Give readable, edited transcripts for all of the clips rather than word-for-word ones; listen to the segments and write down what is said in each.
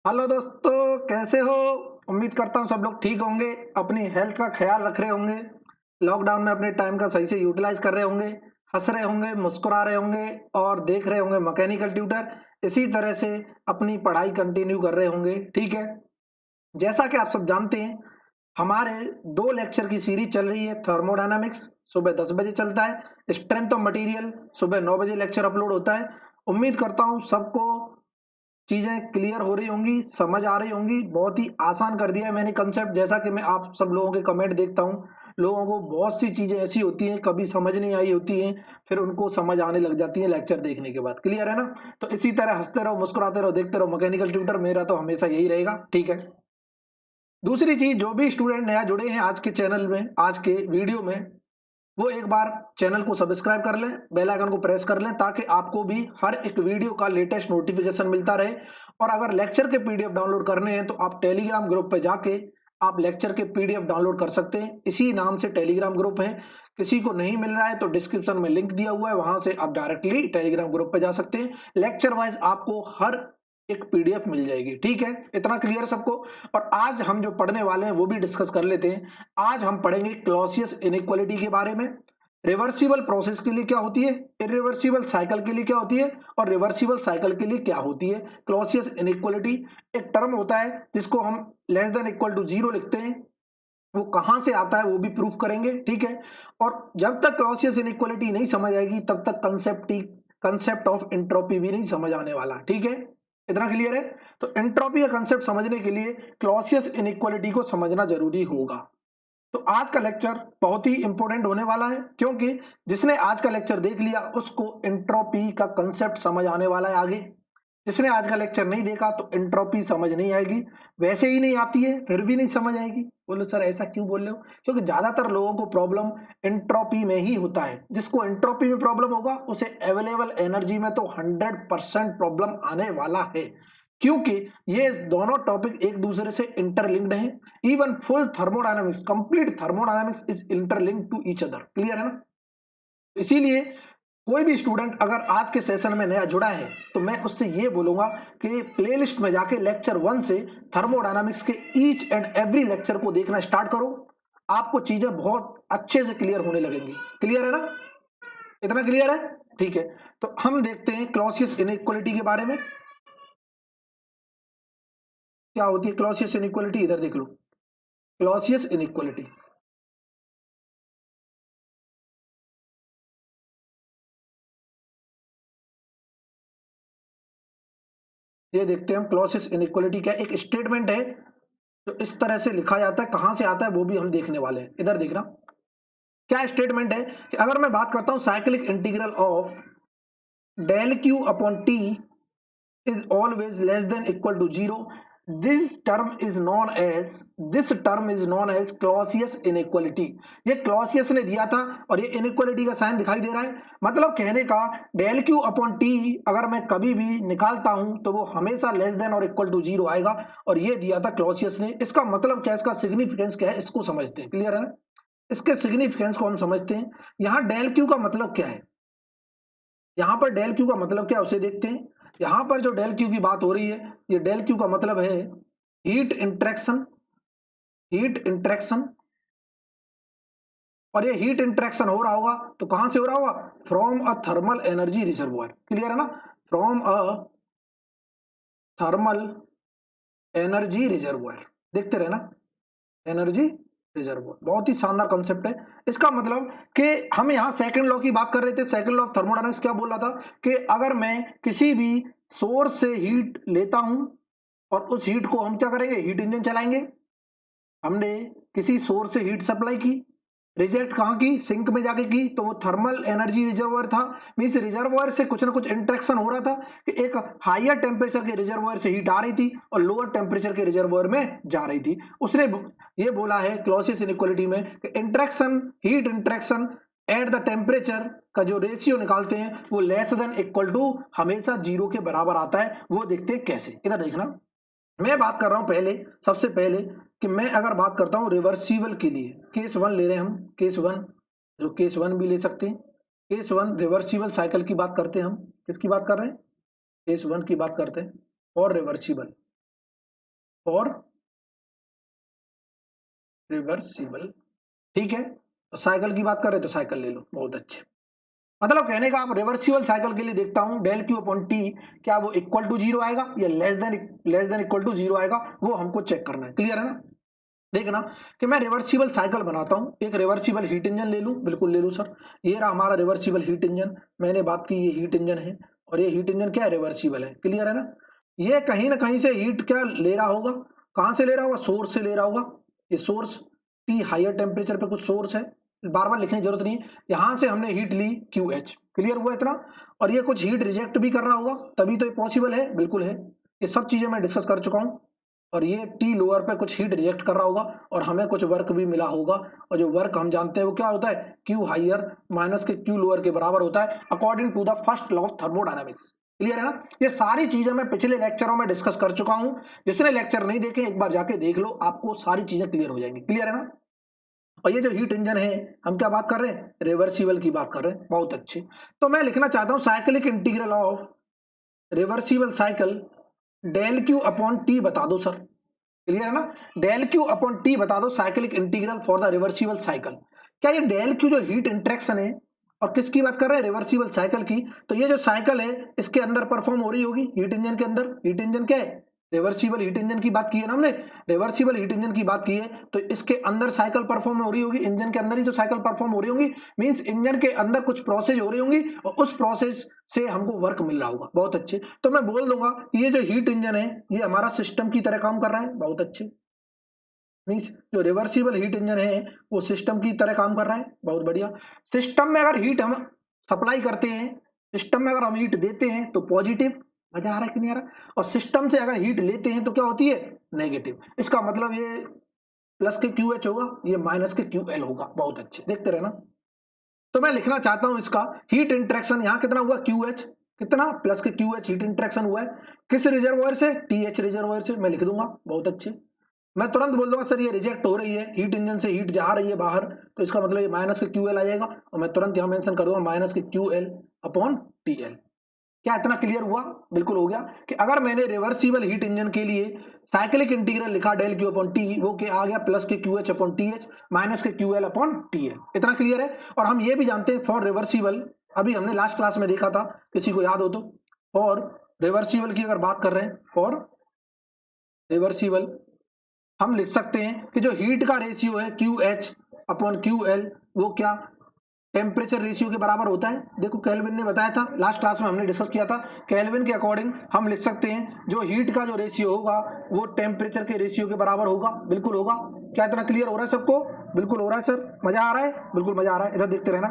Hello दोस्तों, कैसे हो? उम्मीद करता हूँ सब लोग ठीक होंगे, अपनी हेल्थ का ख्याल रख रहे होंगे, लॉकडाउन में अपने टाइम का सही से यूटिलाइज कर रहे होंगे, हंस रहे होंगे, मुस्कुरा रहे होंगे और देख रहे होंगे मैकेनिकल ट्यूटर। इसी तरह से अपनी पढ़ाई कंटिन्यू कर रहे होंगे। ठीक है, जैसा कि आप सब जानते हैं, हमारे 2 लेक्चर की सीरीज चल रही है। थर्मोडायनामिक्स सुबह 10 बजे चलता है, स्ट्रेंथ ऑफ मटेरियल सुबह 9 बजे लेक्चर अपलोड होता है। उम्मीद करता हूँ सबको चीजें क्लियर हो रही होंगी, समझ आ रही होंगी। बहुत ही आसान कर दिया है मैंने कंसेप्ट। जैसा कि मैं आप सब लोगों के कमेंट देखता हूँ, लोगों को बहुत सी चीजें ऐसी होती हैं कभी समझ नहीं आई होती हैं, फिर उनको समझ आने लग जाती है लेक्चर देखने के बाद। क्लियर है ना? तो इसी तरह हंसते रहो, मुस्कुराते रहो, देखते रहो मैकेनिकल ट्यूटर। मेरा तो हमेशा यही रहेगा। ठीक है, दूसरी चीज, जो भी स्टूडेंट नया जुड़े हैं आज के चैनल में, आज के वीडियो में, वो एक बार चैनल को सब्सक्राइब कर लें, बेल आइकन को प्रेस कर लें, ताकि आपको भी हर एक वीडियो का लेटेस्ट नोटिफिकेशन मिलता रहे। और अगर लेक्चर के पीडीएफ डाउनलोड करने हैं तो आप टेलीग्राम ग्रुप पे जाके आप लेक्चर के पीडीएफ डाउनलोड कर सकते हैं। इसी नाम से टेलीग्राम ग्रुप है। किसी को नहीं मिल रहा है तो डिस्क्रिप्शन में लिंक दिया हुआ है, वहां से आप डायरेक्टली टेलीग्राम ग्रुप पे जा सकते हैं। लेक्चर वाइज आपको हर एक पीडीएफ मिल जाएगी। ठीक है, इतना क्लियर सबको? और आज हम जो पढ़ने वाले हैं वो भी डिस्कस कर लेते हैं। आज हम पढ़ेंगे क्लॉसियस इनइक्वालिटी के बारे में। रिवर्सिबल प्रोसेस के लिए क्या होती है, इरिवर्सिबल साइकिल के लिए क्या होती है, और रिवर्सिबल साइकिल के लिए क्या होती है क्लॉसियस इनइक्वालिटी। एक टर्म होता है जिसको हम less than equal to zero लिखते हैं, वो कहां से आता है वो भी प्रूफ करेंगे। ठीक है, और जब तक क्लॉसियस इनइक्वालिटी नहीं समझ आएगी तब तक कंसेप्ट ऑफ एंट्रोपी भी नहीं समझ आने वाला। ठीक है, इतना क्लियर है? तो एंट्रोपी का कंसेप्ट समझने के लिए क्लॉसियस इनइक्वालिटी को समझना जरूरी होगा। तो आज का लेक्चर बहुत ही इंपॉर्टेंट होने वाला है, क्योंकि जिसने आज का लेक्चर देख लिया उसको एंट्रोपी का कंसेप्ट समझ आने वाला है आगे। जिसने आज का लेक्चर नहीं देखा तो एंट्रोपी समझ नहीं आएगी, वैसे ही नहीं आती है फिर भी नहीं समझ आएगी। बोलो सर ऐसा क्यों बोल रहे हो? क्योंकि ज्यादातर लोगों को प्रॉब्लम एंट्रोपी में ही होता है। जिसको एंट्रोपी में प्रॉब्लम होगा उसे अवेलेबल एनर्जी में तो 100% प्रॉब्लम आने वाला है, क्योंकि ये दोनों टॉपिक एक दूसरे से इंटरलिंक्ड हैं। Even full thermodynamics, complete thermodynamics is interlinked to each other. Clear है ना? इसीलिए कोई भी स्टूडेंट अगर आज के सेशन में नया जुड़ा है तो मैं उससे ये बोलूंगा कि प्लेलिस्ट में जाके लेक्चर 1 से थर्मोडायनामिक्स के ईच एंड एवरी लेक्चर को देखना स्टार्ट करो। आपको चीजें बहुत अच्छे से क्लियर होने लगेंगी। क्लियर है ना? इतना क्लियर है? ठीक है, तो हम देखते हैं क्लॉसियस इनइक्वालिटी के बारे में। क्या होती है क्लॉसियस इनइक्वालिटी? इधर देख लो, क्लॉसियस इनइक्वालिटी। ये देखते हैं हम क्लॉसियस इनइक्वालिटी क्या, एक स्टेटमेंट है जो इस तरह से लिखा जाता है, कहां से आता है वो भी हम देखने वाले हैं। इधर देखना क्या स्टेटमेंट है कि अगर मैं बात करता हूं cyclic integral of del Q upon T is always less than equal to zero, this term is known as Clausius inequality। ये क्लॉसियस ने दिया था और ये इनइक्वालिटी का साइन दिखाई दे रहा है। मतलब कहने का, डेल क्यू अपॉन टी अगर मैं कभी भी निकालता हूं तो वो हमेशा लेस देन और इक्वल टू जीरो आएगा, और ये दिया था क्लॉसियस ने। इसका मतलब क्या है, इसका सिग्निफिकेंस क्या है, इसको समझते हैं। क्लियर है ना? इसके सिग्निफिकेंस को हम समझते हैं। यहाँ डेल क्यू का मतलब क्या है, यहाँ पर डेल क्यू का मतलब क्या है उसे देखते हैं। यहाँ पर जो डेल क्यू की बात हो रही है, ये डेल क्यू का मतलब है हीट इंट्रैक्शन। हीट इंट्रैक्शन, और ये हीट इंट्रैक्शन हो रहा होगा तो कहां से हो रहा होगा? From a thermal energy reservoir. Clear है ना? From a thermal energy reservoir. देखते रहे ना, एनर्जी रिजर्वोयर बहुत ही शानदार कॉन्सेप्ट है। इसका मतलब कि हम यहाँ सेकंड लॉ की बात कर रहे थे। सेकंड लॉ ऑफ थर्मोडायनामिक्स क्या बोल रहा था कि अगर मैं किसी भी सोर्स से हीट लेता हूं और उस हीट को हम क्या करेंगे, हीट इंजन चलाएंगे। हमने किसी सोर्स से हीट सप्लाई की, रिजेक्ट कहां की, सिंक में जाके की, तो वो थर्मल एनर्जी रिजर्वोयर था। मींस रिजर्वोयर से कुछ ना कुछ इंटरेक्शन हो रहा था कि एक हायर टेम्परेचर के रिजर्वोयर से हीट आ रही थी और लोअर टेम्परेचर के रिजर्वोयर में जा रही थी। उसने ये बोला है क्लॉसियस इनइक्वालिटी में कि interaction, heat interaction at the temperature का जो रेशियो निकालते हैं वो लेस देन इक्वल टू हमेशा जीरो के बराबर आता है। वो देखते हैं कैसे। इधर देखना, मैं बात कर रहा हूं पहले, सबसे पहले कि मैं अगर बात करता हूं रिवर्सिबल के लिए, केस 1 ले रहे हैं हम, केस 1, जो केस 1 भी ले सकते हैं। केस 1 रिवर्सिबल साइकिल की बात करते हैं हम। किसकी बात कर रहे हैं? केस 1 की बात करते हैं और रिवर्सिबल। फॉर रिवर्सिबल, ठीक है। तो साइकिल की बात कर रहे तो साइकिल ले लो, बहुत अच्छे। मतलब कहने का, आप रिवर्सिबल साइकिल के लिए देखता हूं डेल क्यू अपॉन टी, क्या वो इक्वल टू जीरो आएगा या less than equal to zero आएगा, वो हमको चेक करना है। क्लियर है ना? देखना कि मैं रिवर्सिबल साइकिल बनाता हूं, एक रिवर्सिबल हीट इंजन ले लूं, बिल्कुल ले लूं सर। ये रहा हमारा रिवर्सिबल हीट इंजन, मैंने बात की ये हीट इंजन है, और ये हीट इंजन क्या है, रिवर्सिबल है। क्लियर है ना? ये कहीं ना कहीं से हीट क्या ले रहा होगा, कहां से ले रहा होगा, सोर्स से ले रहा होगा। ये सोर्स टी हायर टेम्परेचर पे कुछ सोर्स है, बार बार लिखने की जरूरत नहीं है। यहां से हमने हीट ली क्यू एच, क्लियर हुआ इतना। और ये कुछ हीट रिजेक्ट भी कर रहा होगा, तभी तो ये पॉसिबल है, बिल्कुल है। ये सब चीजें मैं डिस्कस कर चुका हूं। और ये टी लोअर पे कुछ हीट रिजेक्ट कर रहा होगा, और हमें कुछ वर्क भी मिला होगा। और जो वर्क हम जानते हैं वो क्या होता है, क्यू हाइयर माइनस के क्यू लोअर के बराबर होता है, according to the first law of thermodynamics. Clear है ना? ये सारी चीजें मैं पिछले लेक्चरों में डिस्कस कर चुका हूं। जिसने लेक्चर नहीं देखे एक बार जाके देख लो, आपको सारी चीजें क्लियर हो जाएंगी। क्लियर है ना? और ये जो हीट इंजन है, हम क्या बात कर रहे हैं, रिवर्सिबल की बात कर रहे हैं, बहुत अच्छे। तो मैं लिखना चाहता हूं cyclic integral of reversible cycle del Q upon T बता दो सर। क्लियर है ना? डेल क्यू अपॉन टी बता दो cyclic integral for the reversible cycle. क्या ये डेल क्यू जो हीट इंटरेक्शन है, और किसकी बात कर रहे हैं, रिवर्सिबल साइकिल की। तो ये जो साइकिल है इसके अंदर परफॉर्म हो रही होगी, हीट इंजन के अंदर। हीट इंजन क्या है, रिवर्सिबल हीट इंजन की बात की है ना हमने, रिवर्सिबल हीट इंजन की बात की है। तो इसके अंदर साइकिल परफॉर्म हो रही होगी, इंजन के अंदर ही जो साइकिल परफॉर्म हो रही होंगी, मींस इंजन के अंदर कुछ प्रोसेस हो रही होंगी, और उस प्रोसेस से हमको वर्क मिल रहा होगा। बहुत अच्छे। तो मैं बोल दूंगा कि ये जो हीट इंजन है ये हमारा सिस्टम की तरह काम कर रहा है। बहुत अच्छे। मीन्स जो रिवर्सिबल हीट इंजन है वो सिस्टम की तरह काम कर रहा है, बहुत बढ़िया। सिस्टम में अगर हीट हम सप्लाई करते हैं, सिस्टम में अगर हम हीट देते हैं तो पॉजिटिव, मजा आ रहा है कि नहीं आ रहा? और सिस्टम से अगर हीट लेते हैं तो क्या होती है, नेगेटिव। इसका मतलब ये प्लस के क्यू एच होगा, ये माइनस के क्यू एल होगा। बहुत अच्छे, देखते रहना। तो मैं लिखना चाहता हूं इसका हीट इंटरेक्शन, यहां कितना हुआ, क्यू एच, कितना, प्लस के क्यू एच हीट इंटरेक्शन हुआ है। किस रिजर्वोयर से, टी एच रिजर्वोयर से, मैं लिख दूंगा। बहुत अच्छे। मैं तुरंत बोल दूंगा सर ये रिजेक्ट हो रही है, हीट इंजन से हीट जा रही है बाहर, तो इसका मतलब ये माइनस के क्यू एल आ जाएगा, और मैं तुरंत यहां मेंशन कर दूंगा माइनस के Q L upon T L. क्या इतना क्लियर हुआ? बिल्कुल हो गया। कि अगर मैंने रिवर्सिबल हीट इंजन के लिए साइक्लिक इंटीग्रल लिखा डेल क्यू अपॉन टी, वो क्या आ गया, प्लस के Q H upon T H minus के Q L upon T L. इतना क्लियर है? और हम ये भी जानते हैं फॉर रिवर्सिबल, अभी हमने लास्ट क्लास में देखा था, किसी को याद हो तो, फॉर रिवर्सिबल की अगर बात कर रहे हैं, फॉर रिवर्सिबल हम लिख सकते हैं कि जो हीट का रेशियो है Q H upon Q L, वो क्या, टेम्परेचर रेशियो के बराबर होता है। देखो केल्विन ने बताया था, लास्ट क्लास में हमने डिस्कस किया था, केल्विन के अकॉर्डिंग हम लिख सकते हैं जो हीट का जो रेशियो होगा वो टेम्परेचर के रेशियो के बराबर होगा। बिल्कुल होगा। क्या इतना क्लियर हो रहा है सबको? बिल्कुल हो रहा है सर, मजा आ रहा है, बिल्कुल मजा आ रहा है, इधर देखते रहना।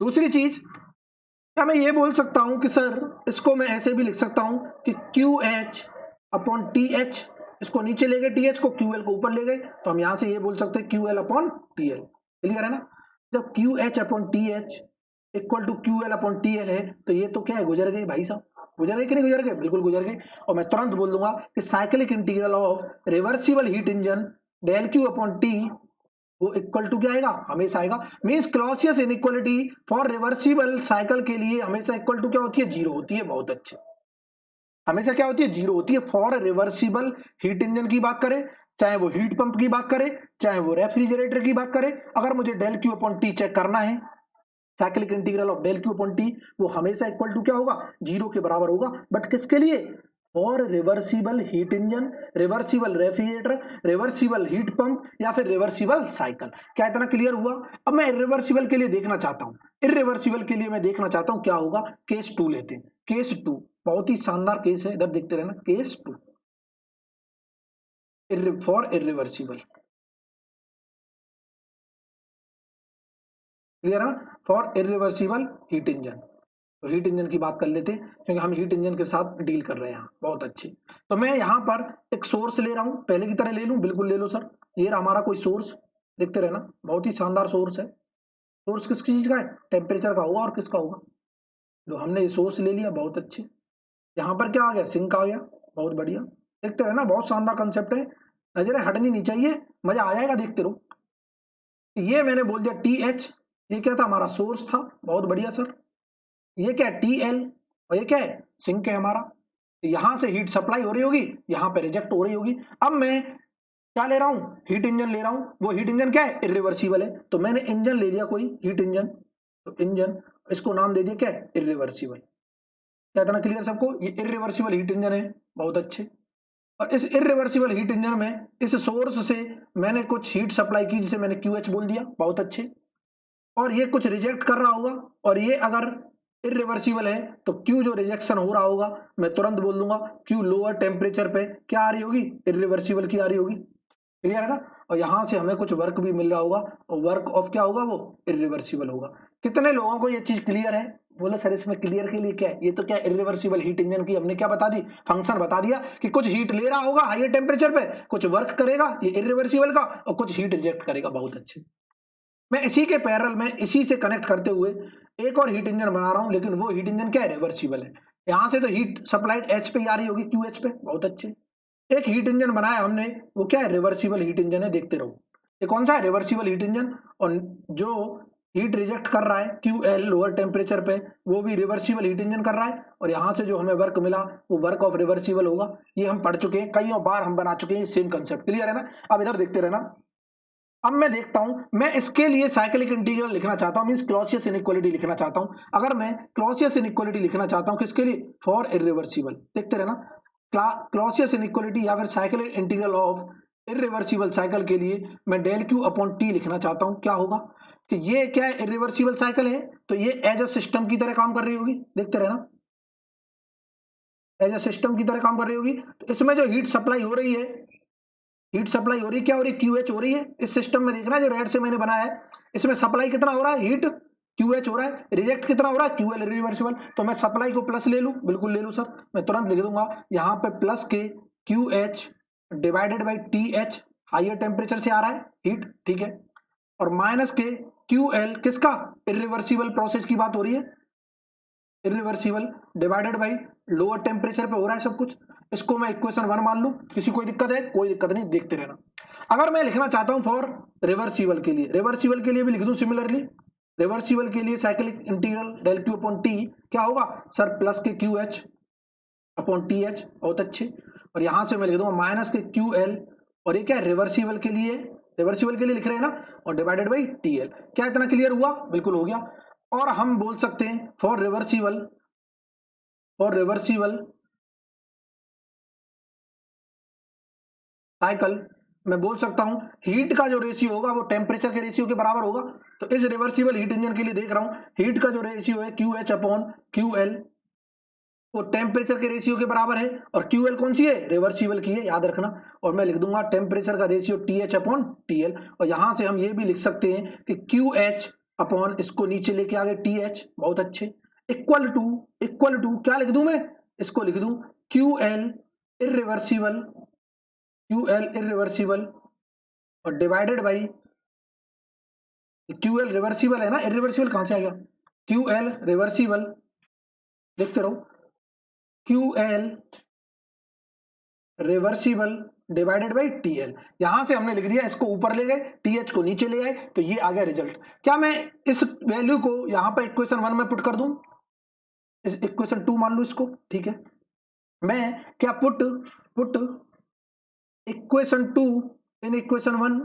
दूसरी चीज, क्या मैं ये बोल सकता हूं कि सर इसको मैं ऐसे भी लिख सकता हूं कि Q H upon T H, इसको नीचे ले गए टी एच को, क्यू एल को ऊपर ले गए, तो हम यहां से ये बोल सकते हैं Q L upon T L. Clear है ना? जब Q H upon T H equal to Q L upon T L है, तो ये तो क्या है, गुजर गए भाई साहब, गुजर गए कि नहीं गुजर गए, बिल्कुल गुजर गए। और मैं तुरंत बोल दूंगा कि cyclic integral of reversible heat engine del Q upon T, वो इक्वल टू क्या आएगा, हमेशा आएगा। Means Clausius inequality for reversible cycle के लिए हमेशा इक्वल टू क्या होती है, जीरो होती है। बहुत अच्छे। हमेशा क्या होती है, जीरो होती है फॉर रिवर्सिबल हीट इंजन की बात करें, चाहे वो हीट पंप की बात करें, चाहे वो रेफ्रिजरेटर की बात करें। अगर मुझे del Q upon T check करना है, cyclic integral of del Q upon T, वो हमेशा इक्वल टू क्या होगा, जीरो के बराबर होगा। बट किसके लिए, और reversible heat engine, reversible refrigerator, reversible heat pump, या फिर रिवर्सिबल साइकिल। क्या इतना क्लियर हुआ? अब मैं इरिवर्सिबल के लिए देखना चाहता हूं, इरिवर्सिबल के लिए मैं देखना चाहता हूं क्या होगा। केस टू लेते हैं, केस टू बहुत ही शानदार केस है, इधर देखते रहना। Case two for irreversible, clear है ना, फॉर इरिवर्सिबल हीट इंजन। तो हीट इंजन की बात कर लेते हैं, क्योंकि हम हीट इंजन के साथ डील कर रहे हैं यहाँ। बहुत अच्छे। तो मैं यहाँ पर एक सोर्स ले रहा हूँ, पहले की तरह ले लूँ, बिल्कुल ले लो सर। ये रहा हमारा कोई सोर्स, देखते रहना, बहुत ही शानदार सोर्स है। सोर्स किस चीज का है, टेम्परेचर का होगा, और किसका होगा, जो हमने ये सोर्स ले लिया। बहुत अच्छे। यहाँ पर क्या आ गया, सिंक आ गया। बहुत बढ़िया। देखते रहना, बहुत शानदार कंसेप्ट है, नजरें हटनी नहीं चाहिए, मजा आ जाएगा, देखते रहो। ये मैंने बोल दिया टी एच, ये क्या था, हमारा सोर्स था। बहुत बढ़िया सर। ये क्या है, टी एल, और ये क्या है, सिंक है हमारा। यहां से हीट सप्लाई हो रही होगी, यहां पे रिजेक्ट हो रही होगी। अब मैं क्या ले रहा हूं, हीट इंजन ले रहा हूं। वो हीट इंजन क्या है, इरिवर्सिबल है। तो मैंने इंजन ले लिया कोई हीट इंजन, तो इंजन, इसको नाम दे दिया क्या है, इरिवर्सिबल। क्या इतना क्लियर सबको, ये इरिवर्सिबल हीट इंजन है, बहुत अच्छे। और इस इरिवर्सिबल हीट इंजन में इस सोर्स से मैंने कुछ हीट सप्लाई की, जिसे मैंने QH बोल दिया, बहुत अच्छे। और ये कुछ रिजेक्ट कर रहा होगा, और ये अगर इरिवर्सिबल है तो Q जो रिजेक्शन हो रहा होगा, मैं तुरंत बोल दूंगा Q लोअर टेम्परेचर पे क्या आ रही होगी, इरिवर्सिबल की आ रही होगी। क्लियर है ना। और यहां से हमें कुछ वर्क भी मिल रहा होगा, और वर्क ऑफ क्या होगा, वो इरिवर्सिबल होगा। कितने लोगों को ये चीज क्लियर है, बोले सर इसमें क्लियर के लिए क्या है, ये तो क्या इरिवर्सिबल हीट इंजन की हमने क्या बता दी, फंक्शन बता दिया कि कुछ हीट ले रहा होगा हायर टेम्परेचर पे, कुछ वर्क करेगा ये इरिवर्सिबल का, और कुछ हीट रिजेक्ट करेगा, बहुत अच्छे। मैं इसी के पैरेलल में इसी से कनेक्ट करते हुए एक और हीट इंजन बना रहा हूं, लेकिन वो हीट इंजन क्या है, रिवर्सिबल है। यहां से तो हीट सप्लाइड H पे आ रही होगी, QH पे, बहुत अच्छे। एक हीट इंजन बनाया हमने, वो क्या है, रिवर्सिबल हीट इंजन है, देखते रहो। ये कौन सा है, रिवर्सिबल हीट इंजन। और जो हीट रिजेक्ट कर रहा है QL लोअर टेम्परेचर पे, वो भी रिवर्सिबल हीट इंजन कर रहा है। और यहां से जो हमें वर्क मिला वो वर्क ऑफ रिवर्सिबल होगा। ये हम पढ़ चुके हैं, कई बार हम बना चुके हैं, सेम कंसेप्ट। क्लियर है ना। अब इधर देखते रहना। अब मैं देखता हूं, मैं इसके लिए साइक्लिक इंटीग्रल लिखना चाहता हूं, मींस क्लॉसियस इनइक्वालिटी लिखना चाहता हूं। अगर मैं क्लॉसियस इनइक्वालिटी लिखना चाहता हूं किसके लिए, फॉर इरिवर्सिबल, देखते रहना। क्लॉसियस इनइक्वालिटी या फिर cyclic integral of irreversible cycle के लिए मैं डेल क्यू अपॉन टी लिखना चाहता हूं। क्या होगा कि ये क्या है, इरिवर्सिबल साइकिल है, तो ये एज अ सिस्टम की तरह काम कर रही होगी, देखते रहना, एज अ सिस्टम की तरह काम कर रही होगी। तो इसमें जो हीट सप्लाई हो रही है, हीट सप्लाई हो रही है, क्या हो रही है, QH हो रही है। इस सिस्टम में देखना जो रेड से मैंने बनाया है, इसमें सप्लाई कितना हो रहा है, हीट QH हो रहा है, रिजेक्ट कितना हो रहा है, QL रिवर्सिबल। तो मैं सप्लाई को प्लस ले लूं, बिल्कुल ले लूं सर, मैं तुरंत लिख दूंगा यहाँ पे प्लस के QH divided by TH, higher temperature से आ रहा है हीट, ठीक है। और माइनस के QL, किसका, इरिवर्सिबल प्रोसेस की बात हो रही है, irreversible divided by lower temperature पे हो रहा है सब कुछ। इसको मैं इक्वेशन 1 मान लूं, किसी कोई दिक्कत है, कोई दिक्कत नहीं, देखते रहना। अगर मैं लिखना चाहता हूं फॉर रिवर्सिबल के लिए, रिवर्सिबल के लिए भी लिख दूं सिमिलरली। रिवर्सिबल के लिए cyclic integral del Q upon T क्या होगा सर, प्लस के QH अपॉन TH, बहुत अच्छे। और यहां से मैं लिख दूंगा माइनस के QL, और ये क्या है, रिवर्सिबल के लिए, रिवर्सिबल के लिए लिख रहे हैं ना, और डिवाइडेड बाई TL। क्या इतना क्लियर हुआ, बिल्कुल हो गया। और हम बोल सकते हैं for reversible, for reversible cycle मैं बोल सकता हूं हीट का जो रेशियो होगा वो टेम्परेचर के रेशियो के बराबर होगा। तो इस रिवर्सिबल हीट इंजन के लिए देख रहा हूं, हीट का जो रेशियो है QH अपॉन QL, वो टेम्परेचर के रेशियो के बराबर है। और QL कौन सी है, रिवर्सिबल की है, याद रखना। और मैं लिख दूंगा टेम्परेचर का रेशियो TH अपॉन TL। और यहां से हम ये भी लिख सकते हैं कि QH अपॉन, इसको नीचे लेके आगे TH, बहुत अच्छे, इक्वल टू क्या लिख दूं मैं, इसको लिख दूं QL इरिवर्सिबल, QL इरिवर्सिबल और डिवाइडेड बाई QL रिवर्सिबल है ना, इरिवर्सिबल कहां से आ गया, QL रिवर्सिबल, देखते रहो, QL reversible divided by TL। यहां से हमने लिख दिया, इसको ऊपर ले गए, TH को नीचे ले आए, तो ये आ गया रिजल्ट। क्या मैं इस वैल्यू को यहां पर इक्वेशन 1 में पुट कर दूं, इस इक्वेशन 2 मान लू इसको, ठीक है। मैं क्या put put equation 2 in equation 1,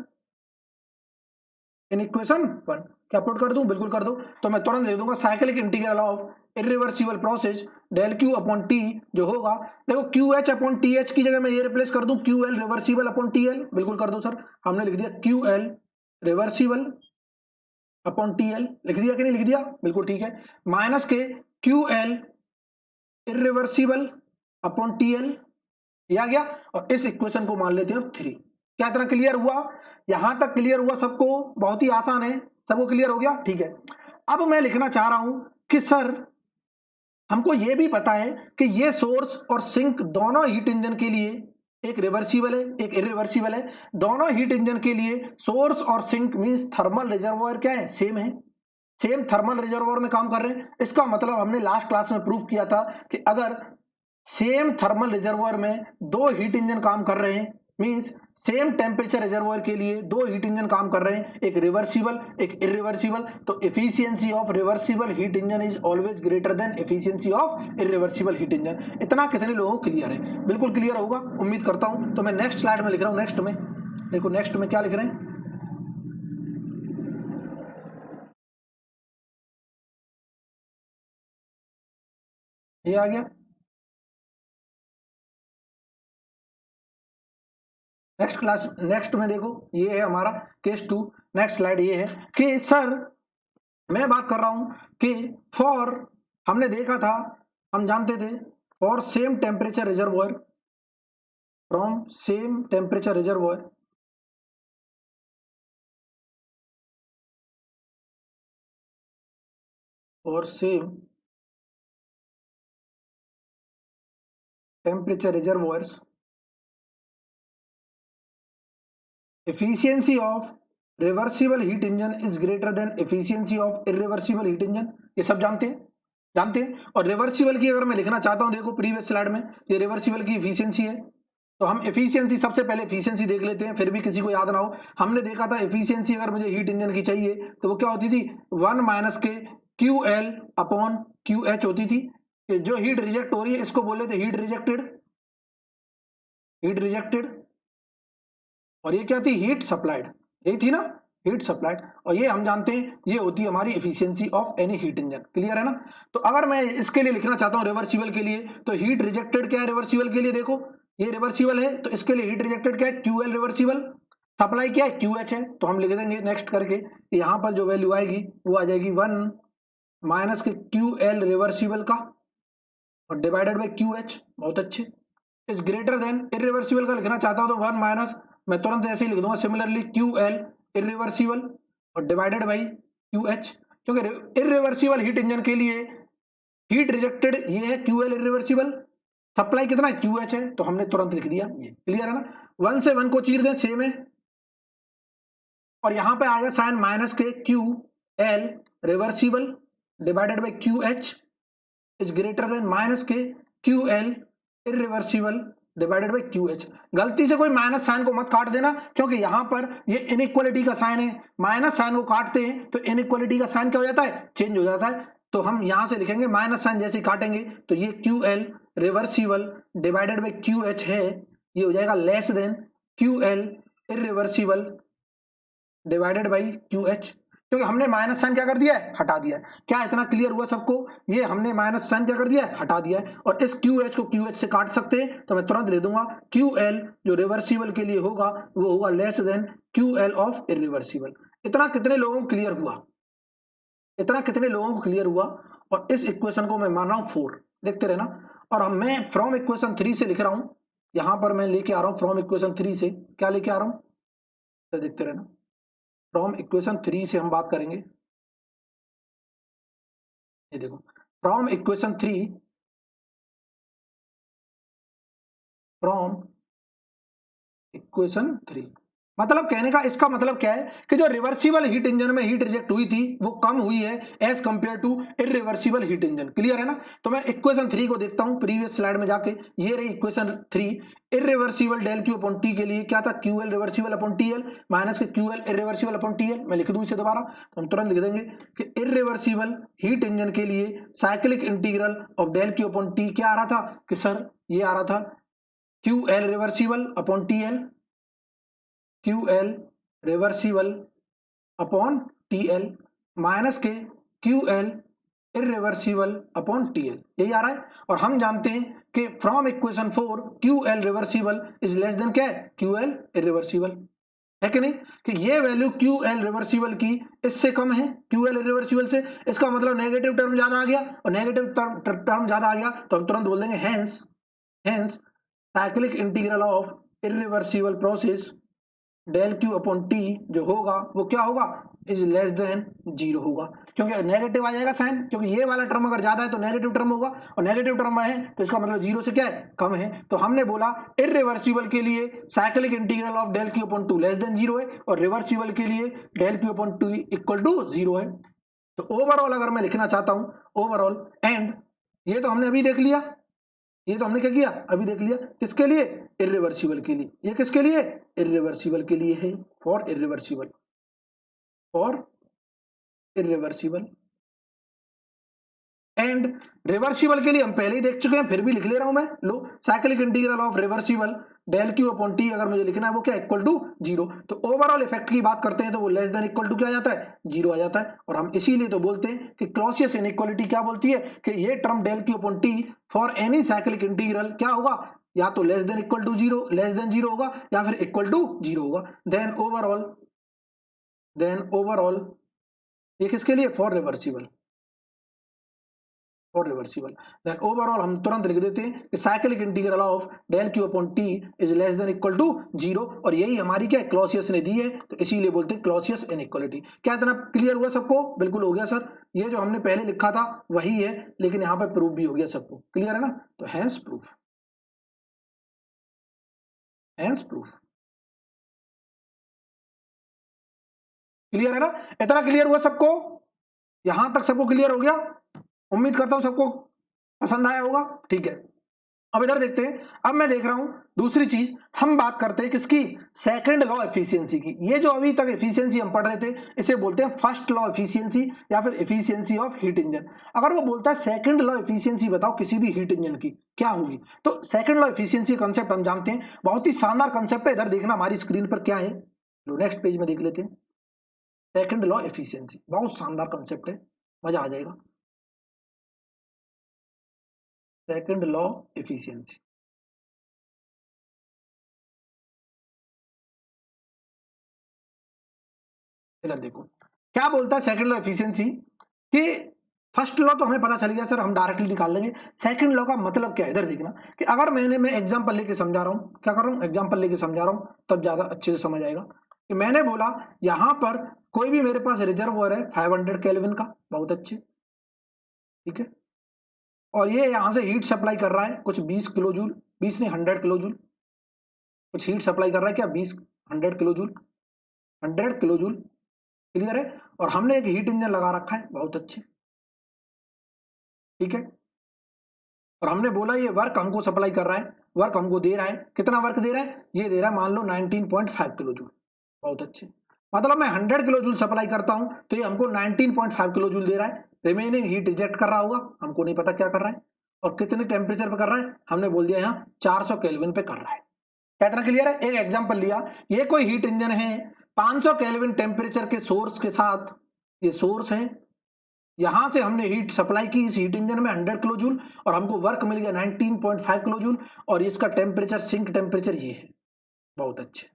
in equation 1 क्या पुट कर दूं, बिल्कुल कर दो। तो मैं तुरंत लिख दूंगा cyclic integral of irreversible process del Q upon T जो होगा, देखो QH अपॉन TH की जगह मैं ये रिप्लेस कर दूं QL रिवर्सिबल अपॉन TL, बिल्कुल कर दो सर। हमने लिख दिया QL रिवर्सिबल अपॉन TL, लिख दिया कि नहीं लिख दिया, बिल्कुल ठीक है। माइनस के QL इरिवर्सिबल अपॉन TL, ये आ गया। और इस इक्वेशन को मान लेते हैं अब 3। क्या इतना क्लियर हुआ, यहां तक क्लियर हुआ सबको, बहुत ही आसान है, सबको क्लियर हो गया, ठीक है। अब मैं लिखना चाह रहा हूं कि सर हमको यह भी पता है कि ये सोर्स और सिंक दोनों हीट इंजन के लिए, एक रिवर्सिबल है एक इरिवर्सिबल है, दोनों हीट इंजन के लिए सोर्स और सिंक मींस थर्मल रिजर्वॉयर क्या है, सेम है, सेम थर्मल रिजर्वॉयर में काम कर रहे हैं। इसका मतलब हमने लास्ट क्लास में प्रूव किया था कि अगर सेम थर्मल रिजर्वॉयर में दो हीट इंजन काम कर रहे हैं, मींस सेम टेम्परेचर रिजर्वॉयर के लिए दो हीट इंजन काम कर रहे हैं, एक रिवर्सिबल एक इरिवर्सिबल, तो efficiency of reversible heat engine is always greater than efficiency of irreversible heat engine. इतना कितने लोगों को क्लियर है? बिल्कुल क्लियर होगा उम्मीद करता हूं। तो मैं नेक्स्ट स्लाइड में लिख रहा हूं, नेक्स्ट में देखो, नेक्स्ट में क्या लिख रहे हैं, ये आ गया। नेक्स्ट में देखो, ये है हमारा केस 2। नेक्स्ट स्लाइड ये है कि सर मैं बात कर रहा हूं कि फॉर, हमने देखा था, हम जानते थे for same temperature reservoir, from same temperature reservoir और same temperature reservoirs, efficiency of reversible heat engine is greater than efficiency of irreversible heat engine। ये सब जानते हैं। और रिवर्सिबल की अगर मैं लिखना चाहता हूं, देखो प्रीवियस स्लाइड में ये रिवर्सिबल की इफिशियंसी है, तो हम एफिशिएंसी, सबसे पहले एफिशिएंसी देख लेते हैं, फिर भी किसी को याद ना हो। हमने देखा था एफिशिएंसी अगर मुझे हीट इंजन की चाहिए तो वो क्या होती थी, 1 माइनस के Q L upon Q H होती थी। जो हीट रिजेक्ट हो रही है इसको बोल लेते हीट रिजेक्टेड, और ये क्या थी, हीट सप्लाइड, यही थी ना, हीट सप्लाइड। और ये हम जानते हैं ये होती है हमारी efficiency of any heat engine. Clear है ना? तो अगर मैं इसके लिए लिखना चाहता हूं रिवर्सिबल के लिए, तो हीट रिजेक्टेड क्या है रिवर्सिबल के लिए, देखो ये रिवर्सिबल है तो इसके लिए हीट रिजेक्टेड क्या है, क्यू एल रिवर्सिबल, सप्लाई क्या है, क्यू एच है। तो हम लिख देंगे नेक्स्ट करके, यहाँ पर जो वैल्यू आएगी वो आ जाएगी 1 माइनस के क्यू एल रिवर्सिबल का और डिवाइडेड बाई क्यू एच। बहुत अच्छे। इज ग्रेटर देन, इरिवर्सिबल का लिखना चाहता हूं तो 1 माइनस, मैं तुरंत ऐसे ही लिख दूंगा सिमिलरली, क्यू एल इरिवर्सिबल और डिवाइडेड बाई क्यू एच। क्योंकि इरिवर्सिबल हीट इंजन के लिए हीट रिजेक्टेड ये है क्यू एल इरिवर्सिबल, सप्लाई कितना है, क्यू एच है, तो हमने तुरंत लिख दिया। ये क्लियर है ना? 1 से 1 को चीर दें, सेम है, और यहां पे आएगा साइन माइनस के Q L reversible divided by Q H is greater than minus के Q L irreversible divided by Q H. गलती से कोई माइनस साइन को मत काट देना, क्योंकि यहां पर ये इनइक्वालिटी का साइन है, माइनस साइन को काटते हैं तो इनइक्वालिटी का साइन क्या हो जाता है, चेंज हो जाता है। तो हम यहां से लिखेंगे माइनस साइन जैसे काटेंगे तो ये Q L reversible divided by Q H है, ये हो जाएगा less than Q L irreversible divided by Q H, क्योंकि हमने माइनस साइन क्या कर दिया है, हटा दिया है। क्या इतना क्लियर हुआ सबको? ये हमने माइनस साइन क्या कर दिया है, हटा दिया है। और इस क्यू एच को क्यू एच से काट सकते हैं, तो मैं तुरंत ले दूंगा क्यू एल जो रिवर्सिबल के लिए होगा वो होगा less than Q L of irreversible. इतना कितने लोगों को क्लियर हुआ? इतना कितने लोगों को क्लियर हुआ? और इस इक्वेशन को मैं मान रहा हूं 4, देखते रहना। और अब मैं फ्रॉम इक्वेशन 3 से लिख रहा हूं, यहां पर मैं लेके आ रहा हूं फ्रॉम इक्वेशन 3 से, क्या लेके आ रहा हूं, तो देखते रहना। फ्रॉम इक्वेशन 3 से हम बात करेंगे, ये देखो फ्रॉम इक्वेशन 3, फ्रॉम इक्वेशन 3 मतलब कहने का इसका मतलब क्या है कि जो रिवर्सिबल हीट इंजन में हीट रिजेक्ट हुई थी वो कम हुई है as compare to irreversible heat engine. Clear है ना? तो मैं इक्वेशन 3 को देखता हूं प्रीवियस स्लाइड में जाके, ये रही equation 3। Irreversible del Q upon T के लिए क्या था, Q L reversible upon T L minus के Q L irreversible upon T L. मैं लिख दूं इसे दोबारा, तो हम तुरंत लिख देंगे कि इरिवर्सिबल हीट इंजन के लिए cyclic integral of del Q upon T क्या आ रहा था कि सर ये आ रहा था Q L reversible upon T L, Q L reversible upon T L minus के Q L irreversible upon T L, यही आ रहा है। और हम जानते हैं कि from equation 4 Q L reversible is less than क्या है, क्यू एल इरिवर्सिबल, है कि नहीं? कि ये वैल्यू क्यू एल रिवर्सिबल की इससे कम है क्यू एल इरिवर्सिबल से, इसका मतलब नेगेटिव टर्म ज्यादा आ गया, और नेगेटिव टर्म ज्यादा आ गया तो हम तुरंत बोल देंगे hence cyclic integral of irreversible process del Q upon T जो होगा वो क्या होगा, इज लेस देन 0 होगा, क्योंकि नेगेटिव आ जाएगा साइन, क्योंकि ये वाला टर्म अगर ज्यादा है तो नेगेटिव टर्म होगा, और नेगेटिव टर्म है तो इसका मतलब 0 से क्या है, कम है। तो हमने बोला इरिवर्सिबल के लिए cyclic integral of del Q upon 2 less than 0 है, और रिवर्सिबल के लिए del Q upon 2 equal to 0 है। तो ओवरऑल अगर मैं लिखना चाहता हूं, ओवरऑल एंड, ये तो हमने अभी देख लिया, ये तो हमने क्या किया, अभी देख लिया, किसके लिए, इरिवर्सिबल के लिए। ये किसके लिए, इरिवर्सिबल के लिए है, for irreversible, for irreversible. And reversible के लिए हम पहले ही देख चुके हैं, फिर भी लिख ले रहा हूं मैं, लो, cyclic integral of reversible del Q upon T अगर मुझे लिखना है वो क्या, इक्वल टू जीरो। तो ओवरऑल इफेक्ट की बात करते हैं तो वो लेस देन इक्वल टू क्या आ जाता है, जीरो आ जाता है। और हम इसीलिए तो बोलते हैं कि क्लॉसियस इनइक्वालिटी क्या बोलती है कि ये term del Q upon T for any cyclic integral क्या होगा, या तो less than equal to zero, less than zero होगा, या फिर इक्वल टू जीरो होगा। देन ओवरऑल ये किसके लिए, फॉर रिवर्सिबल, और रिवर्सिबल। देन ओवरऑल हम तुरंत लिख देते हैं कि cyclic integral of del Q upon T is less than equal to zero. और यही हमारी क्या क्लॉसियस ने दी है, तो इसीलिए बोलते हैं क्लॉसियस इनइक्वालिटी। क्या इतना क्लियर हुआ सबको, बिल्कुल हो गया सर, ये जो हमने पहले लिखा था वही है, लेकिन यहाँ पे प्रूफ भी हो गया सबको, क्लियर है ना। तो hence proof, hence proof, clear है ना, इतना क्लियर हुआ सबको, यहां तक सबको क्लियर हो गया, उम्मीद करता हूं सबको पसंद आया होगा, ठीक है। अब इधर देखते हैं, अब मैं देख रहा हूं दूसरी चीज, हम बात करते हैं किसकी, सेकंड लॉ एफिशिएंसी की। ये जो अभी तक एफिशिएंसी हम पढ़ रहे थे इसे बोलते हैं फर्स्ट लॉ एफिशिएंसी या फिर एफिशिएंसी ऑफ हीट इंजन। अगर वो बोलता है सेकंड लॉ एफिशिएंसी बताओ किसी भी हीट इंजन की, क्या होगी, तो सेकंड लॉ एफिशिएंसी कंसेप्ट हम जानते हैं, बहुत ही शानदार कंसेप्ट है। इधर देखना हमारी स्क्रीन पर क्या है, लो नेक्स्ट पेज में देख लेते हैं। सेकंड लॉ एफिशिएंसी बहुत शानदार कंसेप्ट है, मजा आ जाएगा। सेकंड लॉ एफिशिएंसी, इधर देखो क्या बोलता है सेकंड लॉ एफिशिएंसी, कि फर्स्ट लॉ तो हमें पता चल गया सर, हम डायरेक्टली निकाल लेंगे। सेकंड लॉ का मतलब क्या है, इधर देखना कि अगर मैं एग्जांपल लेके समझा रहा हूं, क्या कर रहा हूं, एग्जांपल लेके समझा रहा हूं, तब ज्यादा अच्छे से समझ आएगा। कि मैंने बोला यहां पर कोई भी मेरे पास रिजर्वोयर है 500 केल्विन का, बहुत अच्छे, ठीक है, और ये यहां से हीट सप्लाई कर रहा है कुछ 20 किलो जूल, 20 नहीं 100 किलो जूल, कुछ हीट सप्लाई कर रहा है क्या, 20 100 kilo joule, 100 kilo joule, clear है। और हमने एक हीट इंजन लगा रखा है, बहुत अच्छे, ठीक है, और हमने बोला ये वर्क हमको सप्लाई कर रहा है, वर्क हमको दे रहा है, कितना वर्क दे रहा है, ये दे रहा है मान लो 19.5 किलो जूल, बहुत अच्छे। मतलब मैं 100 किलो जूल सप्लाई करता हूं तो ये हमको 19.5 किलो जूल दे रहा है, रिमेनिंग हीट रिजेक्ट कर रहा होगा, हमको नहीं पता क्या कर रहा है, और कितने टेम्परेचर पे कर रहा है, हमने बोल दिया यहाँ 400 केल्विन पे कर रहा है। इतना क्लियर है। एक एग्जांपल लिया, ये कोई हीट इंजन है 500 केल्विन टेम्परेचर के सोर्स के साथ, ये सोर्स है, यहां से हमने हीट सप्लाई की इस हीट इंजन में 100 किलो जूल, और हमको वर्क मिल गया 19.5 किलो जूल, और इसका टेम्परेचर सिंक टेम्परेचर ये है, बहुत अच्छे।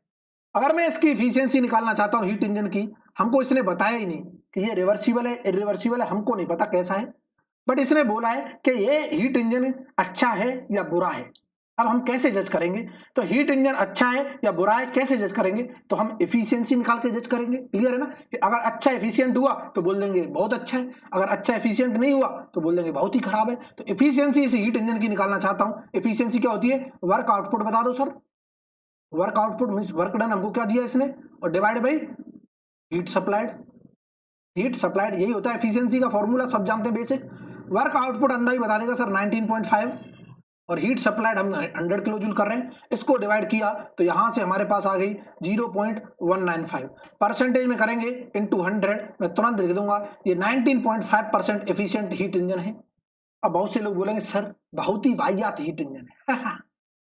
अगर मैं इसकी इफिशियंसी निकालना चाहता हूं हीट इंजन की, हमको इसने बताया ही नहीं कि ये रिवर्सिबल है इरिवर्सिबल है, हमको नहीं पता कैसा है, बट इसने बोला है कि ये हीट इंजन अच्छा है या बुरा है। अब हम कैसे जज करेंगे, तो हीट इंजन अच्छा है या बुरा है कैसे जज करेंगे, तो हम एफिशिएंसी निकाल के जज करेंगे, क्लियर है ना। कि अगर अच्छा एफिशिएंट हुआ तो बोल देंगे बहुत अच्छा है, अगर अच्छा एफिशिएंट नहीं हुआ तो बोल देंगे बहुत ही खराब है। तो एफिशिएंसी इस हीट इंजन की निकालना चाहता हूं, एफिशिएंसी क्या होती है, वर्क आउटपुट बता दो sir, work output means work done हमको क्या दिया इसने, और divide by heat supplied, heat supplied, यही होता है एफिशिएंसी का फॉर्मूला, सब जानते हैं बेसिक। वर्क आउटपुट अंदर ही बता देगा सर 19.5, और हीट सप्लाइड हम 100 किलो जूल कर रहे हैं, इसको डिवाइड किया तो यहां से हमारे पास आ गई 0.195, परसेंटेज में करेंगे इनटू 100, मैं तुरंत लिख दूंगा ये 19.5% एफिशिएंट हीट इंजन है। अब बहुत से लोग बोलेंगे सर बहुत ही वाहियात हीट इंजन है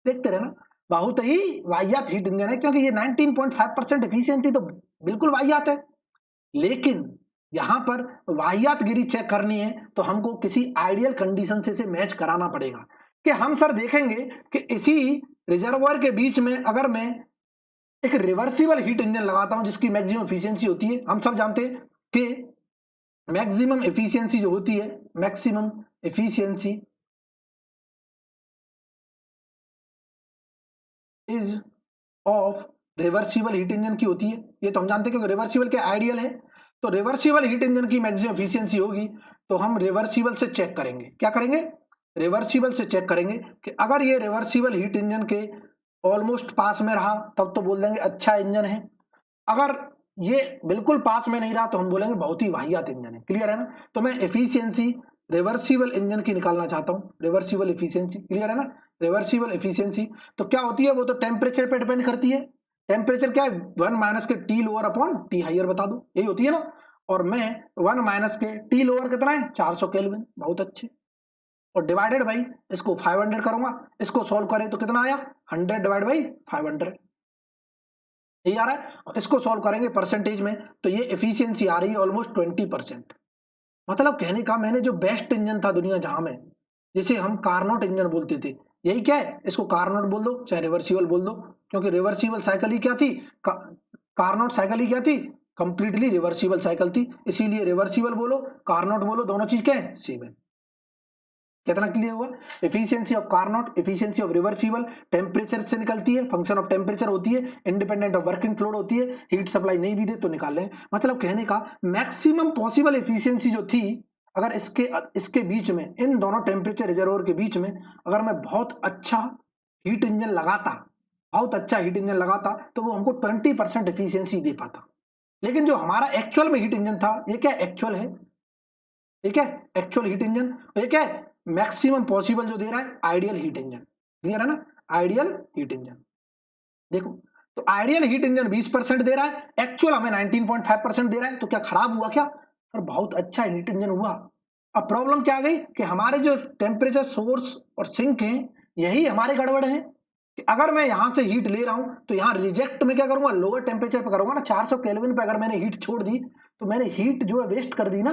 देखते रहे ना, बहुत ही वाहियात हीट इंजन है, क्योंकि ये 19.5% एफिशिएंसी तो बिल्कुल वाहियात है। लेकिन यहां पर वाहियात गिरी चेक करनी है तो हमको किसी आइडियल कंडीशन से इसे मैच कराना पड़ेगा। कि हम सर देखेंगे कि इसी रिजर्वोयर के बीच में अगर मैं एक रिवर्सिबल हीट इंजन लगाता हूं जिसकी मैक्सिमम एफिशिएंसी होती है, हम सब जानते हैं कि मैक्सिमम एफिशिएंसी जो होती है, maximum efficiency is of reversible heat engine की होती है, ये तो हम जानते हैं क्योंकि रिवर्सिबल के आइडियल है। तो रिवर्सिबल हीट इंजन की मैक्सिमम एफिशिएंसी होगी, तो हम रिवर्सिबल से चेक करेंगे, क्या करेंगे, रिवर्सिबल से चेक करेंगे कि अगर ये रिवर्सिबल हीट इंजन के ऑलमोस्ट पास में रहा तब तो बोल देंगे अच्छा इंजन है, अगर ये बिल्कुल पास में नहीं रहा तो हम बोलेंगे बहुत ही वाहियात इंजन है, क्लियर है ना। तो मैं एफिशिएंसी रिवर्सिबल इंजन की निकालना चाहता हूं, रिवर्सिबल एफिशिएंसी, क्लियर है ना। रिवर्सिबल एफिशिएंसी तो क्या होती है, वो तो टेम्परेचर पे डिपेंड करती है। टेम्परेचर क्या है, 1 माइनस के T lower upon T higher बता दो, यही होती है ना। और मैं 1 माइनस के टी लोअर कितना है 400 केल्विन, बहुत अच्छे। और डिवाइडेड बाई इसको 500 करूंगा, इसको सॉल्व करें तो कितना आया 100 डिवाइड बाई 500, यही आ रहा है। और इसको सॉल्व करेंगे परसेंटेज में तो ये एफिशिएंसी आ रही है ऑलमोस्ट 20%। मतलब कहने का मैंने जो बेस्ट इंजन था दुनिया जहां में, जिसे हम कार्नोट इंजन बोलते थे, यही क्या है, इसको कार्नोट बोल दो चाहे रिवर्सिबल बोल दो, क्योंकि रिवर्सिबल साइकिल ही क्या थी, कार्नोट साइकिल ही क्या थी, कंप्लीटली रिवर्सिबल साइकिल थी, इसीलिए रिवर्सिबल बोलो कार्नोट बोलो, दोनों चीज क्या है सेम है। कितना क्लियर हुआ। Efficiency of Carnot, efficiency of reversible, temperature से निकलती है, फंक्शन ऑफ टेम्परेचर होती है, इंडिपेंडेंट ऑफ वर्किंग फ्लोड होती है, हीट सप्लाई नहीं भी दे तो निकाल लें। मतलब कहने का मैक्सिमम पॉसिबल एफिशिएंसी जो थी, अगर इसके इसके बीच में, इन दोनों टेम्परेचर रिजर्वोयर के बीच में अगर मैं बहुत अच्छा हीट इंजन लगाता, बहुत अच्छा हीट इंजन लगाता तो वो हमको 20% एफिशिएंसी दे पाता। लेकिन जो हमारा एक्चुअल में हीट इंजन था, ये क्या एक्चुअल है, ठीक है, एक्चुअल हीट इंजन, ये क्या है मैक्सिमम पॉसिबल जो दे रहा है आइडियल हीट इंजन, क्लियर है ना, आइडियल हीट इंजन। देखो तो आइडियल हीट इंजन 20% दे रहा है, एक्चुअल हमें 19.5% दे रहा है, तो क्या खराब हुआ क्या, पर बहुत अच्छा हीट इंजन हुआ। अब प्रॉब्लम क्या आ गई कि हमारे जो टेम्परेचर सोर्स और सिंक हैं, यही हमारे गड़बड़ है कि अगर मैं यहां से हीट ले रहा हूं तो यहां रिजेक्ट में क्या करूंगा, लोअर टेम्परेचर पे करूंगा ना, 400 केल्विन पे अगर मैंने हीट छोड़ दी तो मैंने हीट जो है वेस्ट कर दी ना,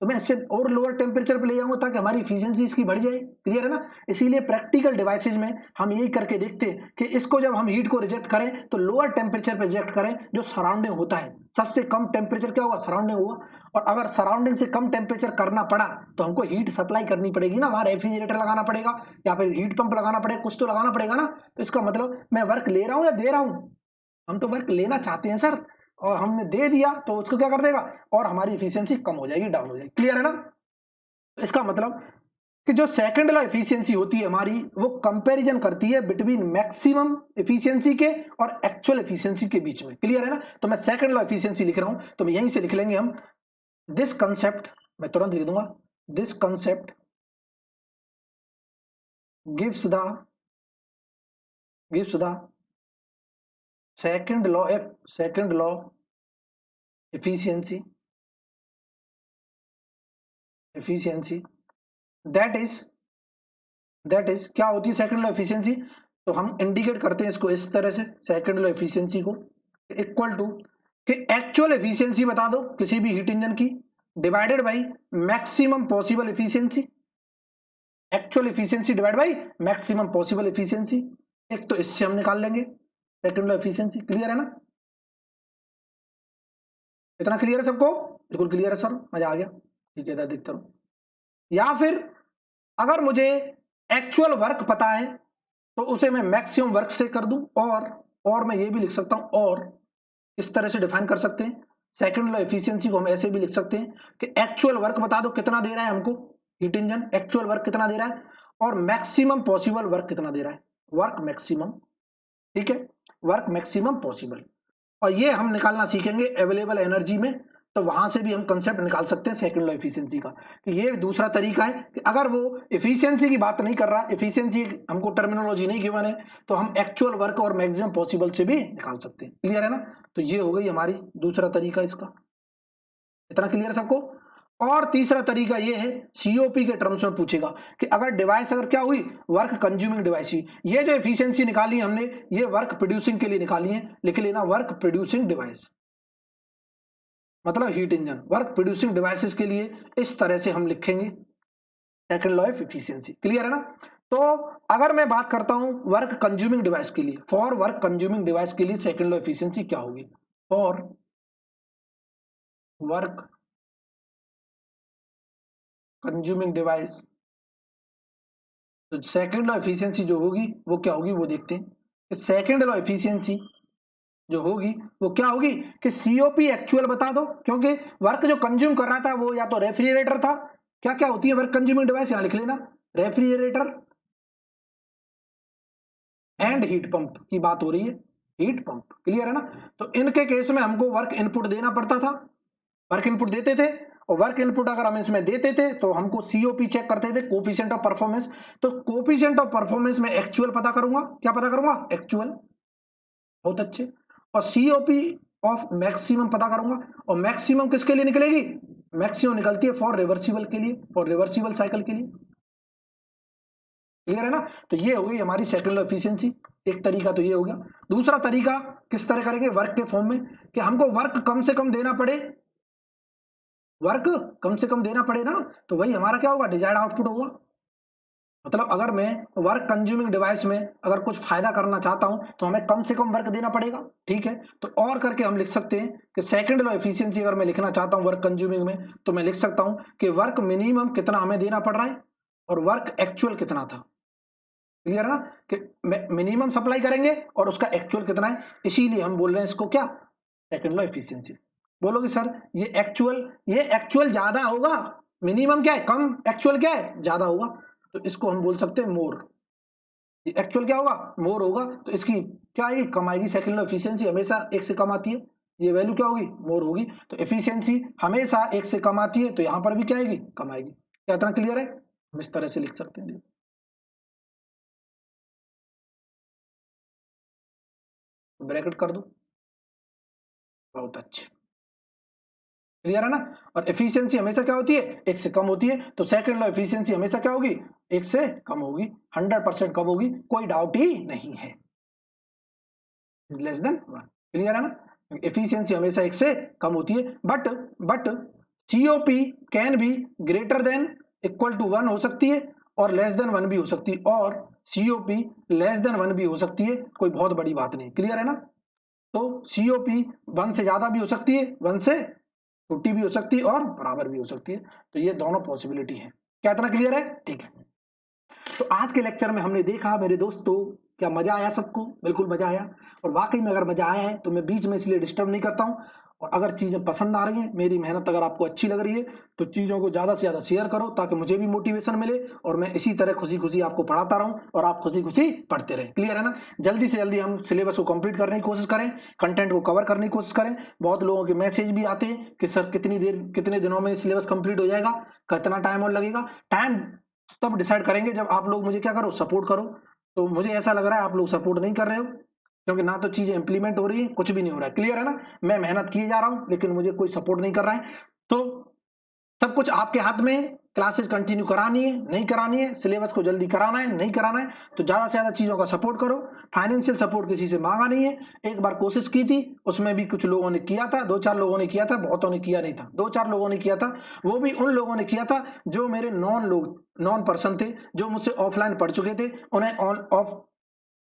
तो मैं इससे और लोअर टेम्परेचर पे ले जाऊंगा ताकि हमारी इफिशियंसी इसकी बढ़ जाए, क्लियर है ना। इसीलिए प्रैक्टिकल डिवाइसेज में हम यही करके देखते हैं कि इसको जब हम हीट को रिजेक्ट करें तो लोअर टेम्परेचर पे रिजेक्ट करें, जो सराउंडिंग होता है, सबसे कम टेम्परेचर क्या हुआ सराउंडिंग हुआ। और अगर सराउंडिंग से कम टेम्परेचर करना पड़ा तो हमको हीट सप्लाई करनी पड़ेगी ना, वहां रेफ्रिजरेटर लगाना पड़ेगा या फिर हीट पंप लगाना पड़ेगा, कुछ तो लगाना पड़ेगा ना। तो इसका मतलब मैं वर्क ले रहा हूं या दे रहा हूं, हम तो वर्क लेना चाहते हैं सर, और हमने दे दिया तो उसको क्या कर देगा, और हमारी इफिशियंसी कम हो जाएगी, डाउन हो जाएगी, क्लियर है ना। तो इसका मतलब कि जो सेकंड लॉ एफिशिएंसी होती है हमारी, वो कंपैरिजन करती है बिटवीन मैक्सिमम एफिशिएंसी के और एक्चुअल एफिशिएंसी के बीच में, क्लियर है ना। तो मैं सेकंड लॉ एफिशिएंसी लिख रहा हूं तो मैं यहीं से लिख लेंगे हम, दिस कंसेप्ट, मैं तुरंत लिख दूंगा, this concept gives the second law efficiency that is क्या होती है सेकंड लॉ एफिशिएंसी। तो हम इंडिकेट करते हैं इसको इस तरह से, सेकंड लॉ एफिशिएंसी को इक्वल टू कि एक्चुअल एफिशिएंसी बता दो किसी भी हीट इंजन की divided by maximum possible efficiency, actual efficiency divide by maximum possible efficiency. एक तो इससे हम निकाल लेंगे सेकंड लॉ एफिशिएंसी, क्लियर है ना, इतना क्लियर है सबको, बिल्कुल क्लियर है सर, मजा आ गया, ठीक है देखता हूं। या फिर अगर मुझे एक्चुअल वर्क पता है तो उसे मैं मैक्सिमम वर्क से कर दूं, और मैं ये भी लिख सकता हूं, और इस तरह से डिफाइन कर सकते हैं सेकंड लॉ एफिशिएंसी को, हम ऐसे भी लिख सकते हैं कि एक्चुअल वर्क बता दो कितना दे रहा है हमको हीट इंजन, एक्चुअल वर्क कितना दे रहा है, और मैक्सिमम पॉसिबल वर्क कितना दे रहा है, वर्क मैक्सिमम, ठीक है, वर्क मैक्सिमम पॉसिबल। और ये हम निकालना सीखेंगे अवेलेबल एनर्जी में, तो वहां से भी हम कंसेप्ट निकाल सकते हैं सेकंड लॉ एफिशिएंसी का। कि ये दूसरा तरीका है कि अगर वो एफिशिएंसी की बात नहीं कर रहा, एफिशिएंसी हमको टर्मिनोलॉजी नहीं गिवन है, तो हम एक्चुअल वर्क और मैक्सिमम पॉसिबल से भी निकाल सकते हैं, क्लियर है ना। तो ये हो गई हमारी दूसरा तरीका इसका, इतना क्लियर है सबको। और तीसरा तरीका ये है, सीओपी के टर्म्स में पूछेगा कि अगर डिवाइस अगर क्या हुई वर्क कंज्यूमिंग डिवाइस ही, ये जो एफिशिएंसी निकाली हमने ये वर्क प्रोड्यूसिंग के लिए निकाली है, लिख लेना वर्क प्रोड्यूसिंग डिवाइस, मतलब heat engine work producing devices के लिए इस तरह से हम लिखेंगे second law of efficiency, clear है ना। तो अगर मैं बात करता हूं वर्क कंज्यूमिंग डिवाइस के लिए, फॉर वर्क कंज्यूमिंग डिवाइस के लिए सेकंड लॉ एफिशिएंसी क्या होगी, फॉर वर्क कंज्यूमिंग डिवाइस, तो सेकंड लॉ एफिशिएंसी जो होगी वो क्या होगी वो देखते हैं। सेकंड लॉ एफिशिएंसी जो होगी वो क्या होगी कि सीओपी एक्चुअल बता दो, क्योंकि वर्क जो कंज्यूम कर रहा था वो या तो रेफ्रिजरेटर था, क्या क्या होती है वर्क कंज्यूमिंग डिवाइस यहां लिख लेना, रेफ्रिजरेटर एंड हीट पंप की बात हो रही है, हीट पंप, क्लियर है ना। तो इनके केस में हमको वर्क इनपुट देना पड़ता था, वर्क इनपुट देते थे, और वर्क इनपुट अगर हम इसमें देते थे तो हमको सीओपी चेक करते थे, कोफिशिएंट ऑफ परफॉर्मेंस। तो कोफिशिएंट ऑफ परफॉर्मेंस में एक्चुअल पता करूंगा, क्या पता करूंगा, एक्चुअल, बहुत अच्छे। और सीओपी ऑफ मैक्सिमम पता करूंगा, और मैक्सिमम किसके लिए निकलेगी, मैक्सिमम निकलती है फॉर रिवर्सिबल के लिए, फॉर रिवर्सिबल साइकिल के लिए। क्लियर है ना। तो ये हो गई हमारी सेकंड लॉ एफिशिएंसी, एक तरीका तो ये हो गया। दूसरा तरीका किस तरह करेंगे, वर्क के फॉर्म में, कि हमको वर्क कम से कम देना पड़े, वर्क कम से कम देना पड़े ना, तो वही हमारा क्या होगा, डिजायर्ड आउटपुट होगा। मतलब अगर मैं वर्क कंज्यूमिंग डिवाइस में अगर कुछ फायदा करना चाहता हूं तो हमें कम से कम वर्क देना पड़ेगा, ठीक है। तो और करके हम लिख सकते हैं कि सेकंड लॉ एफिशिएंसी अगर मैं लिखना चाहता हूं वर्क कंज्यूमिंग में, तो मैं लिख सकता हूं कि वर्क मिनिमम कितना हमें देना पड़ रहा है और वर्क एक्चुअल कितना था। क्लियर है ना, कि मिनिमम सप्लाई करेंगे और उसका एक्चुअल कितना है, इसीलिए हम बोल रहे हैं इसको क्या, सेकंड लॉ एफिशिएंसी। बोलोगे सर ये एक्चुअल ज्यादा होगा, मिनिमम क्या है कम, एक्चुअल क्या है ज्यादा होगा, तो इसको हम बोल सकते हैं मोर। एक्चुअल क्या होगा, मोर होगा, तो इसकी क्या आएगी, कम आएगी। सेकंड लॉ एफिशिएंसी हमेशा एक से कम आती है, ये वैल्यू क्या होगी, मोर होगी। तो एफिशिएंसी हमेशा एक से कम आती है, तो यहां पर भी क्या आएगी, कम आएगी। क्या इतना क्लियर है, हम इस तरह से लिख सकते हैं, ब्रैकेट कर दो, बहुत अच्छे, क्लियर है ना। और एफिशिएंसी हमेशा क्या होती है, एक से कम होती है, तो सेकंड लॉ एफिशिएंसी हमेशा क्या होगी, एक से कम होगी, 100% कम होगी, कोई डाउट ही नहीं है, लेस देन 1। क्लियर है ना, एफिशिएंसी हमेशा एक से कम होती है, but COP can be greater than equal to 1 हो सकती है, और लेस देन 1 भी हो सकती है, और सीओपी लेस देन 1 भी हो सकती है, कोई बहुत बड़ी बात नहीं। क्लियर है ना। तो सीओपी 1 से ज्यादा भी हो सकती है, 1 से छोटी भी हो सकती है, और बराबर भी हो सकती है। तो ये दोनों पॉसिबिलिटी है। क्या इतना क्लियर है, ठीक है। तो आज के लेक्चर में हमने देखा मेरे दोस्तों, क्या मजा आया सबको, बिल्कुल मजा आया। और वाकई में अगर मजा आया है तो मैं बीच में इसलिए डिस्टर्ब नहीं करता हूं। और अगर चीजें पसंद आ रही हैं, मेरी मेहनत अगर आपको अच्छी लग रही है, तो चीजों को ज्यादा से ज्यादा शेयर करो, ताकि मुझे भी मोटिवेशन मिले, और मैं इसी तरह खुशी खुशी आपको पढ़ाता रहूं और आप खुशी खुशी पढ़ते रहें। क्लियर है ना। जल्दी से जल्दी हम सिलेबस को कंप्लीट करने की कोशिश करें, कंटेंट को कवर करने की कोशिश करें। बहुत लोगों के मैसेज भी आते हैं कि सर कितने दिनों में सिलेबस कंप्लीट हो जाएगा, कितना टाइम और लगेगा। टाइम तब डिसाइड करेंगे जब आप लोग मुझे क्या करो, सपोर्ट करो। तो मुझे ऐसा लग रहा है आप लोग सपोर्ट नहीं कर रहे हो, क्योंकि ना तो चीजें इंप्लीमेंट हो रही है, कुछ भी नहीं हो रहा है। क्लियर है ना। मैं मेहनत किए जा रहा हूं, लेकिन मुझे कोई सपोर्ट नहीं कर रहा है। तो सब कुछ आपके हाथ में है, क्लासेस कंटिन्यू करानी है नहीं करानी है, सिलेबस को जल्दी कराना है नहीं कराना है, तो ज्यादा से ज्यादा चीजों का सपोर्ट करो। फाइनेंशियल सपोर्ट किसी से मांगा नहीं है, एक बार कोशिश की थी, उसमें भी कुछ लोगों ने किया था, 2-4 लोगों ने किया था, बहुतों ने किया नहीं था, 2-4 लोगों ने किया था। वो भी उन लोगों ने किया था जो मेरे नॉन पर्सन थे, जो मुझसे ऑफलाइन पढ़ चुके थे, उन्हें ऑन ऑफ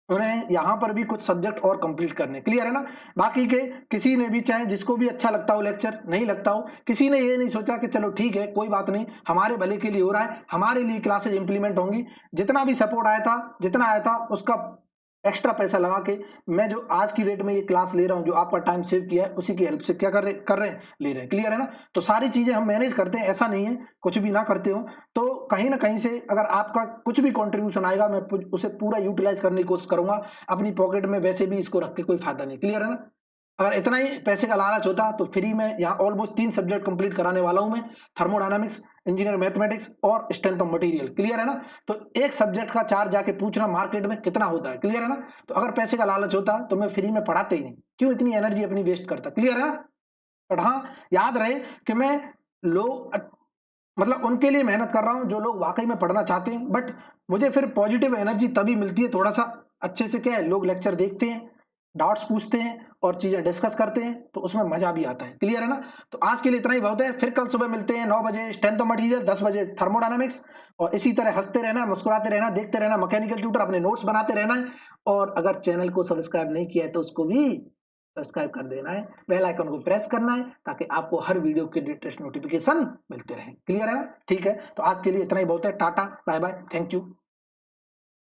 उन्हें यहाँ पर भी कुछ सब्जेक्ट और कंप्लीट करने। क्लियर है ना। बाकी के किसी ने भी, चाहे जिसको भी अच्छा लगता हो लेक्चर, नहीं लगता हो, किसी ने ये नहीं सोचा कि चलो ठीक है कोई बात नहीं, हमारे भले के लिए हो रहा है, हमारे लिए क्लासेज इंप्लीमेंट होंगी। जितना भी सपोर्ट आया था, जितना आया था उसका एक्स्ट्रा पैसा लगा के मैं जो आज की डेट में ये क्लास ले रहा हूं, जो आपका टाइम सेव किया है, उसी की हेल्प से क्या कर रहे हैं, ले रहे हैं। क्लियर है ना। तो सारी चीजें हम मैनेज करते हैं, ऐसा नहीं है कुछ भी ना करते हो। तो कहीं ना कहीं से अगर आपका कुछ भी कंट्रीब्यूशन आएगा, मैं उसे पूरा यूटिलाइज करने की कोशिश करूंगा। अपनी पॉकेट में वैसे भी इसको रख के कोई फायदा नहीं। क्लियर है ना। अगर इतना ही पैसे का लालच होता तो फ्री में यहाँ ऑलमोस्ट 3 सब्जेक्ट कंप्लीट कराने वाला हूं मैं, थर्मोडायनामिक्स, इंजीनियर मैथमेटिक्स और स्ट्रेंथ ऑफ मटेरियल। क्लियर है ना। तो एक सब्जेक्ट का चार्ज जाके पूछना मार्केट में कितना होता है। क्लियर है ना। तो अगर पैसे का लालच होता तो मैं फ्री में पढ़ाते ही नहीं, क्यों इतनी एनर्जी अपनी वेस्ट करता। क्लियर है ना। बट हाँ, याद रहे कि मैं लोग मतलब उनके लिए मेहनत कर रहा हूं जो लोग वाकई में पढ़ना चाहते हैं। बट मुझे फिर पॉजिटिव एनर्जी तभी मिलती है, थोड़ा सा अच्छे से क्या है, लोग लेक्चर देखते हैं, डाउट्स पूछते हैं और चीजें डिस्कस करते हैं, तो उसमें मजा भी आता है। क्लियर है ना। तो आज के लिए इतना ही बहुत है, फिर कल सुबह मिलते हैं 9 बजे स्ट्रेंथ ऑफ मटेरियल, 10 बजे थर्मोडायनामिक्स। और इसी तरह हंसते रहना, मुस्कुराते रहना, देखते रहना मैकेनिकल ट्यूटर, अपने नोट्स बनाते रहना है। और अगर चैनल को सब्सक्राइब नहीं किया है तो उसको भी सब्सक्राइब कर देना है, बेल आइकन को प्रेस करना है, ताकि आपको हर वीडियो के लेटेस्ट नोटिफिकेशन मिलते रहे। क्लियर है ना। ठीक है, तो आज के लिए इतना ही बहुत है। Tata bye bye, thank you.